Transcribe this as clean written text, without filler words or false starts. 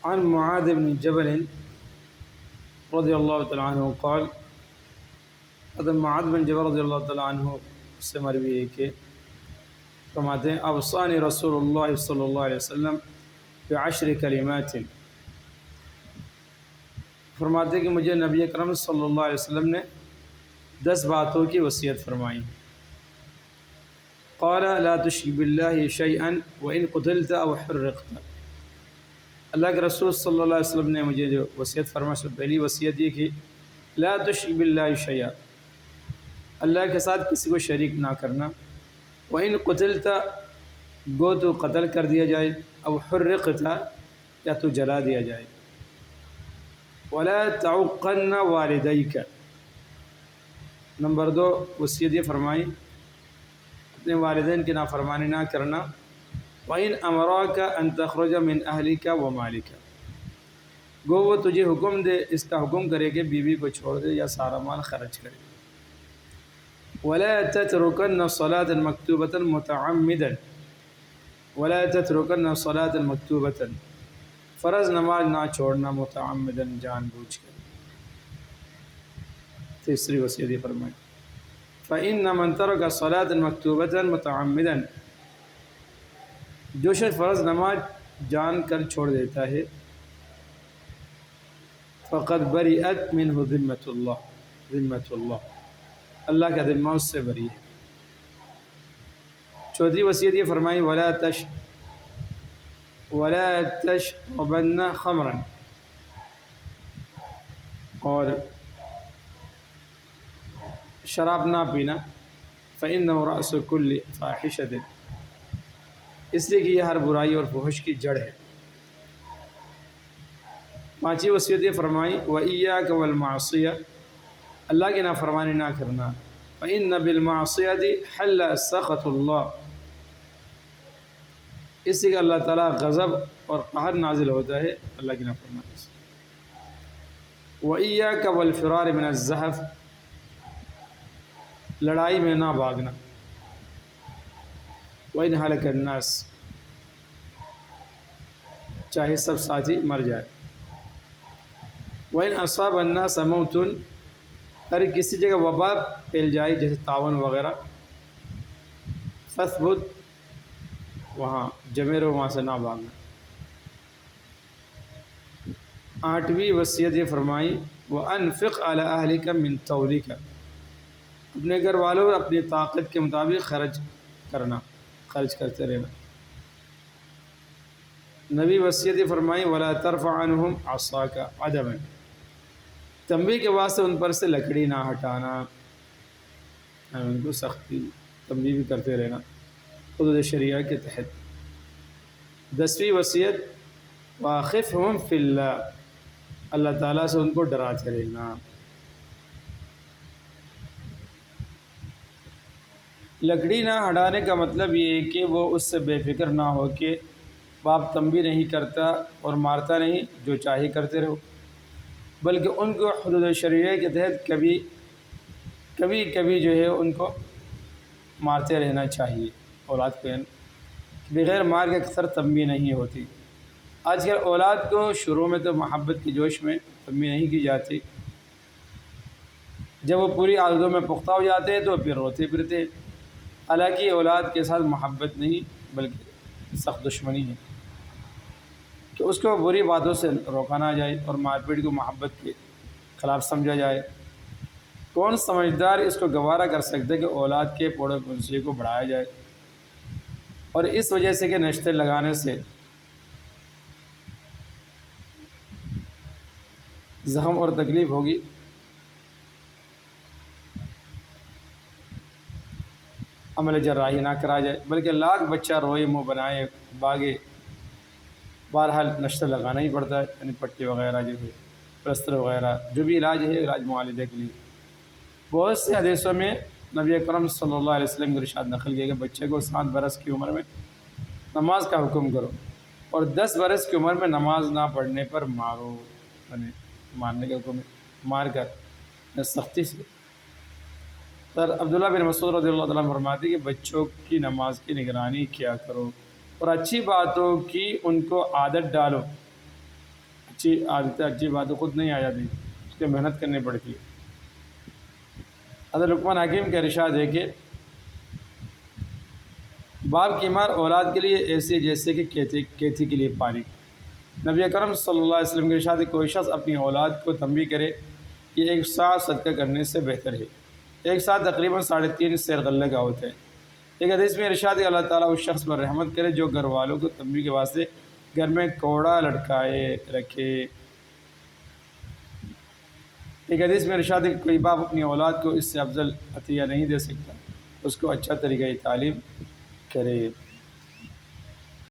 عن معاذ بن جبل رضی اللہ تعالیٰ عنہ قال، حضرت معاذ بن جبل رضی اللہ تعالیٰ عنہ سے مروی ہے کہ فرماتے ہیں اوصانی رسول اللہ صلی اللہ علیہ وسلم بعشر کلمات، فرماتے ہیں کہ مجھے نبی اکرم صلی اللہ علیہ وسلم نے 10 باتوں کی وصیت فرمائی۔ قال لا تشرک باللہ شیئا وان قتلت او حرقت، اللہ کے رسول صلی اللہ علیہ وسلم نے مجھے جو وصیت فرمائی اس میں پہلی وصیت یہ کہ لا تشرک باللہ شیئا، اللہ کے ساتھ کسی کو شریک نہ کرنا، وان قتلت گو تو قتل کر دیا جائے، او حرقت یا تو جلا دیا جائے، ولا تعقن والدیک، نمبر 2 وصیت یہ فرمائی اپنے والدین کی نافرمانی نہ کرنا، وَإِنْ أَمَرَاكَ أَن تَخْرُجَ مِنْ أَهْلِكَ وَمَالِكَ، گو وہ تجھے حکم دے، اس کا حکم کرے کہ بیوی کو چھوڑ دے یا سارا مال خرچ کرے، وَلَا تَتْرُكَنَّ صَلَاةً مَكْتُوبَةً مُتَعَمِّدًا، وَلَا تَتْرُكَنَّ صَلَاةً مَكْتُوبَةً، فرض نماز نہ چھوڑنا متعمدن جان بوجھ کر۔ تیسری وصیت یہ فرمائی فَإِنَّ مَن تَرَكَ صَلَاةً مَكْتُوبَةً مُتَعَمِّدًا، جو شخص فرض نماز جان کر چھوڑ دیتا ہے، فَقَدْ بَرِئَتْ مِنْهُ ذِمَّةُ اللَّهِ، اللہ کا ذمہ اس سے بری ہے۔ چوتھی وصیت یہ فرمائی وَلَا تَشْرَبَنَّ خَمْرًا، اور شراب نہ پینا، فَإِنَّهُ رَأْسُ كُلِّ فَاحِشَةٍ، اس لیے کہ یہ ہر برائی اور فحش کی جڑ ہے۔ پانچویں وصیت یہ فرمائی وَإِيَّاكَ وَالْمَعْصِيَةَ، اللہ کی نافرمانی نہ کرنا، فَإِنَّ بِالْمَعْصِيَةِ حَلَّ سَخَطُ اللَّهِ، اس لیے کہ اللہ تعالیٰ غضب اور قہر نازل ہوتا ہے اللہ کی نافرمانی سے۔ وَإِيَّاكَ وَالْفِرَارِ مِنَ الزَّحْفِ، لڑائی میں نہ بھاگنا، وَإِنْ هَلَكَ النَّاسِ، چاہے سب ساتھی مر جائے، وَإِنْ أَصَابَ النَّاسَ مَوْتٌ، اگر کسی جگہ وبا پھیل جائے جیسے طاعون وغیرہ، فَاثْبُتْ، وہاں جمے رہو، وہاں سے نہ بھاگنا۔ آٹھویں وصیت یہ فرمائی وَأَنفِقْ عَلَى أَهْلِكَ مِنْ طَوْلِكَ، اپنے گھر والوں اپنی طاقت کے مطابق خرچ کرتے رہنا۔ نبی وصیت یہ فرمائی وَلَا تَرْفَعْ عَنْهُمْ عَصَاكَ عَدَمًا، تنبیہ کے واسطے ان پر سے لکڑی نہ ہٹانا، ان کو سختی تنبیہ بھی کرتے رہنا حدود شریعہ کے تحت۔ 10ویں وصیت وَأَخِفْهُمْ فِي اللَّهِ، اللہ تعالیٰ سے ان کو ڈراتے رہنا۔ لکڑی نہ ہٹانے کا مطلب یہ ہے کہ وہ اس سے بے فکر نہ ہو کہ باپ تنبیہ نہیں کرتا اور مارتا نہیں، جو چاہے کرتے رہو، بلکہ ان کو حدود شریعہ کے تحت کبھی جو ہے ان کو مارتے رہنا چاہیے۔ اولاد کو بغیر مار کے اکثر تنبیہ نہیں ہوتی۔ آج کل اولاد کو شروع میں تو محبت کی جوش میں تنبیہ نہیں کی جاتی، جب وہ پوری عادتوں میں پختہ ہو جاتے ہیں تو پھر روتے پھرتے، حالانکہ اولاد کے ساتھ محبت نہیں بلکہ سخت دشمنی ہے، کہ اس کو بری باتوں سے روکا نہ جائے اور مار پیٹ کو محبت کے خلاف سمجھا جائے۔ کون سمجھدار اس کو گوارا کر سکتے کہ اولاد کے پوڑے پنسے کو بڑھایا جائے، اور اس وجہ سے کہ نشتے لگانے سے زخم اور تکلیف ہوگی۔ عمل جراحی نہ کرا جائے، بلکہ لاکھ بچہ روئے منہ بنائے باغے، بہرحال نشتہ لگانا ہی پڑتا ہے، یعنی پٹی وغیرہ جو ہے، پلستر وغیرہ، جو بھی علاج ہے علاج معالجے کے لیے۔ بہت سے حدیثوں میں نبی اکرم صلی اللہ علیہ وسلم کے ارشاد نقل کیا کہ بچے کو 7 برس کی عمر میں نماز کا حکم کرو، اور 10 برس کی عمر میں نماز نہ پڑھنے پر مارو، یعنی مارنے کا حکم ہے، مار کر سختی سے۔ سر عبداللہ بن مسعود رضی اللہ تعالیٰ عنہ فرماتے ہیں کہ بچوں کی نماز کی نگرانی کیا کرو اور اچھی باتوں کی ان کو عادت ڈالو، اچھی عادتیں اچھی باتیں خود نہیں آ جاتی، اس کے محنت کرنی پڑتی ہے۔ حضرت لقمان حکیم کا ارشاد ہے کہ باپ کی مار اولاد کے لیے ایسی جیسے کہ کیتھی کے لیے پانی۔ نبی اکرم صلی اللہ علیہ وسلم کے ارشاد ہے کوئی شخص اپنی اولاد کو تنبیہ کرے کہ ایک سا صدقہ کرنے سے بہتر ہے۔ ایک سا تقریباً 3.5 سیر غلے کا ہوتا ہے۔ ایک حدیث میں ارشاد ہے اللہ تعالیٰ اس شخص پر رحمت کرے جو گھر والوں کو تنبیہ کے واسطے گھر میں کوڑا لٹکائے رکھے۔ ایک حدیث میں ارشاد ہے کہ کوئی باپ اپنی اولاد کو اس سے افضل عطیہ نہیں دے سکتا، اس کو اچھا طریقہ تعلیم کرے۔